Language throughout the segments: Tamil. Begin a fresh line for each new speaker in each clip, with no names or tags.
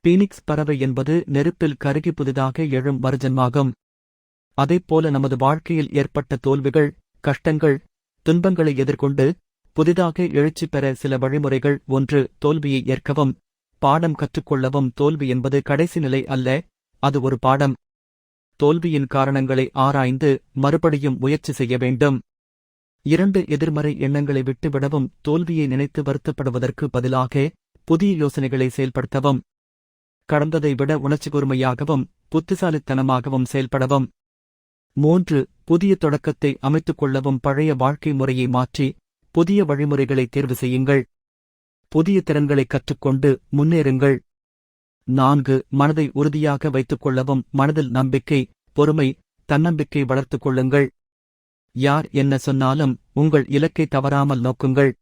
பீனிக்ஸ் பறவை என்பது நெருப்பில் கருகி புதிதாக எழும் மறுஜன்மாகும். அதைப்போல நமது வாழ்க்கையில் ஏற்பட்ட தோல்விகள், கஷ்டங்கள், துன்பங்களை எதிர்கொண்டு புதிதாக எழுச்சி பெற சில வழிமுறைகள். 1. தோல்வியை ஏற்கவும், பாடம் கற்றுக்கொள்ளவும். தோல்வி என்பது கடைசி நிலை அல்ல, அது ஒரு பாடம். தோல்வியின் காரணங்களை ஆராய்ந்து மறுபடியும் முயற்சி செய்ய வேண்டும். 2. எதிர்மறை எண்ணங்களை விட்டுவிடவும். தோல்வியை நினைத்து வருத்தப்படுவதற்கு பதிலாக புதிய யோசனைகளை செயல்படுத்தவும். கடந்ததை விட உணர்ச்சிகூர்மையாகவும் புத்திசாலித்தனமாகவும் செயல்படவும். 3. புதிய தொடக்கத்தை அமைத்துக் கொள்ளவும். பழைய வாழ்க்கை முறையை மாற்றி புதிய வழிமுறைகளை தேர்வு செய்யுங்கள். புதிய திறன்களை கற்றுக்கொண்டு முன்னேறுங்கள். 4. மனதை உறுதியாக வைத்துக் கொள்ளவும். மனதில் நம்பிக்கை, பொறுமை, தன்னம்பிக்கை வளர்த்துக் கொள்ளுங்கள். யார் என்ன சொன்னாலும் உங்கள் இலக்கை தவறாமல் நோக்குங்கள்.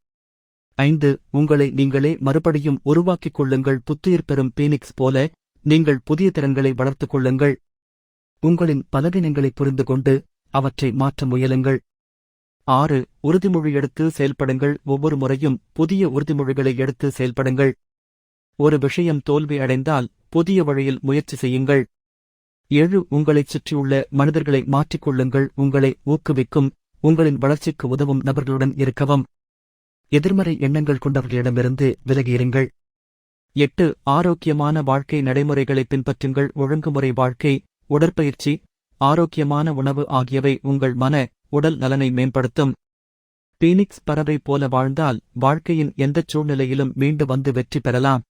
5. உங்களை நீங்களே மறுபடியும் உருவாக்கிக் கொள்ளுங்கள். புத்துயிர் பெறும் பீனிக்ஸ் போல நீங்கள் புதிய திறன்களை வளர்த்துக் கொள்ளுங்கள். உங்களின் பலவீனங்களை புரிந்து கொண்டு அவற்றை மாற்ற முயலுங்கள். 6. உறுதிமொழி எடுத்து செயல்படுங்கள். ஒவ்வொரு முறையும் புதிய உறுதிமொழிகளை எடுத்து செயல்படுங்கள். ஒரு விஷயம் தோல்வி அடைந்தால் புதிய வழியில் முயற்சி செய்யுங்கள். 7. உங்களைச் சுற்றியுள்ள மனிதர்களை மாற்றிக்கொள்ளுங்கள். உங்களை ஊக்குவிக்கும், உங்களின் வளர்ச்சிக்கு உதவும் நபர்களுடன் இருக்கவும். எதிர்மறை எண்ணங்கள் கொண்டவர்களிடமிருந்து விலகியிருங்கள். 8. ஆரோக்கியமான வாழ்க்கை நடைமுறைகளை பின்பற்றுங்கள். ஒழுங்குமுறை வாழ்க்கை, உடற்பயிற்சி, ஆரோக்கியமான உணவு ஆகியவை உங்கள் மன, உடல் நலனை மேம்படுத்தும். பீனிக்ஸ் பறவை போல வாழ்ந்தால் வாழ்க்கையின் எந்தச் சூழ்நிலையிலும் மீண்டு வந்து வெற்றி பெறலாம்.